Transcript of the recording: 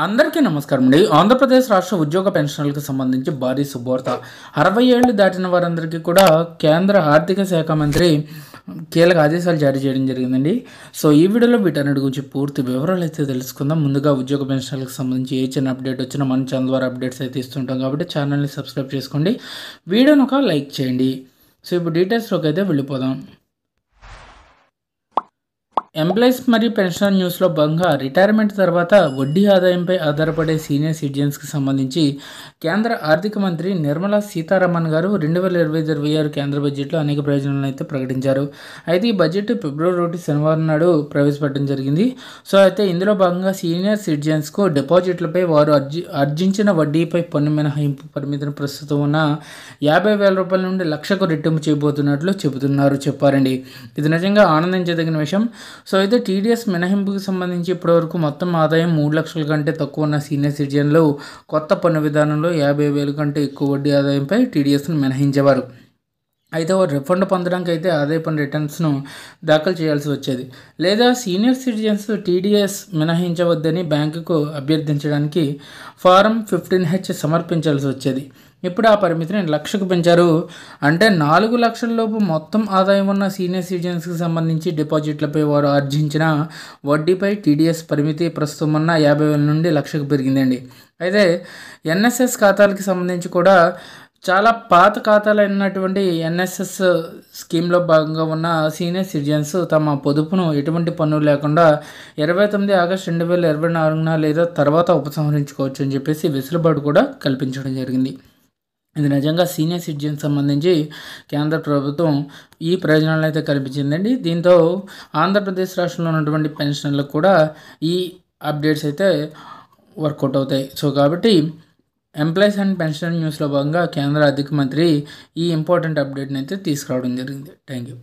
అందరికీ నమస్కారం అండి. ఆంధ్రప్రదేశ్ రాష్ట్ర ఉద్యోగ పెన్షన్లకు సంబంధించి భారీ శుభవార్త. 60 ఏళ్లు దాటిన వారందరికీ కూడా కేంద్ర ఆర్థిక శాఖ మంత్రి కీలక ఆదేశాలు జారీ చేయడం జరిగిందండి. సో ఈ వీడియోలో వీటన్నిటి గురించి పూర్తి వివరాలు అయితే తెలుసుకుందాం. ముందుగా ఉద్యోగ పెన్షన్లకు సంబంధించి ఏ చిన్న అప్డేట్ వచ్చినా మన ఛానల్ ద్వారా అప్డేట్స్ అయితే ఇస్తుంటాం కాబట్టి ఛానల్ని సబ్స్క్రైబ్ చేసుకోండి, వీడియోని ఒక లైక్ చేయండి. సో ఇప్పుడు డీటెయిల్స్లోకి అయితే వెళ్ళిపోదాం. ఎంప్లాయీస్ మరియు పెన్షన్ న్యూస్లో భాగంగా రిటైర్మెంట్ తర్వాత వడ్డీ ఆదాయంపై ఆధారపడే సీనియర్ సిటిజన్స్కి సంబంధించి కేంద్ర ఆర్థిక మంత్రి నిర్మలా సీతారామన్ గారు 2025-26 కేంద్ర బడ్జెట్లో అనేక ప్రయోజనాలను అయితే ప్రకటించారు. అయితే ఈ బడ్జెట్ ఫిబ్రవరి 1 శనివారం నాడు ప్రవేశపెట్టడం జరిగింది. సో అయితే ఇందులో భాగంగా సీనియర్ సిటిజన్స్కు డిపాజిట్లపై వారు ఆర్జించిన వడ్డీపై పన్ను మినహాయింపు పరిమితిని ప్రస్తుతం ఉన్న 50,000 రూపాయల నుండి లక్షకు రెట్టింపు చేయబోతున్నట్లు చెప్పారండి. ఇది నిజంగా ఆనందించదగిన విషయం. సో అయితే టీడీఎస్ మినహాయింపుకి సంబంధించి ఇప్పటివరకు మొత్తం ఆదాయం 3 లక్షల కంటే తక్కువ ఉన్న సీనియర్ సిటిజన్లు కొత్త పన్ను విధానంలో 50,000 కంటే ఎక్కువ వడ్డీ ఆదాయంపై టీడీఎస్ను మినహాయించేవారు. అయితే వారు రిఫండ్ పొందడానికి అయితే ఆదాయ పన్ను రిటర్న్స్ను దాఖలు చేయాల్సి వచ్చేది, లేదా సీనియర్ సిటిజన్స్ టీడీఎస్ మినహాయించవద్దని బ్యాంకుకు అభ్యర్థించడానికి ఫారం 15H సమర్పించాల్సి వచ్చేది. ఇప్పుడు ఆ పరిమితిని 1 లక్షకు పెంచారు. అంటే 4 లక్షల లోపు మొత్తం ఆదాయం ఉన్న సీనియర్ సిటిజన్స్కి సంబంధించి డిపాజిట్లపై వారు ఆర్జించిన వడ్డీపై టీడీఎస్ పరిమితి ప్రస్తుతం ఉన్న 50,000 నుండి 1 లక్షకు పెరిగిందండి. అయితే ఎన్ఎస్ఎస్ ఖాతాలకి సంబంధించి కూడా చాలా పాత ఖాతాలు అయినటువంటి ఎన్ఎస్ఎస్ స్కీమ్లో భాగంగా ఉన్న సీనియర్ సిటిజన్స్ తమ పొదుపును ఎటువంటి పన్ను లేకుండా 29 ఆగస్టు 2024 లేదా తర్వాత ఉపసంహరించుకోవచ్చు అని చెప్పేసి వెసులుబాటు కూడా కల్పించడం జరిగింది. ఇది నిజంగా సీనియర్ సిటిజన్ సంబంధించి కేంద్ర ప్రభుత్వం ఈ ప్రయోజనాలను అయితే కల్పించిందండి. దీంతో ఆంధ్రప్రదేశ్ రాష్ట్రంలో ఉన్నటువంటి పెన్షన్లకు కూడా ఈ అప్డేట్స్ అయితే వర్కౌట్ అవుతాయి. సో కాబట్టి ఎంప్లాయీస్ అండ్ పెన్షన్ న్యూస్లో భాగంగా కేంద్ర ఆర్థిక మంత్రి ఈ ఇంపార్టెంట్ అప్డేట్ని అయితే తీసుకురావడం జరిగింది. Thank you.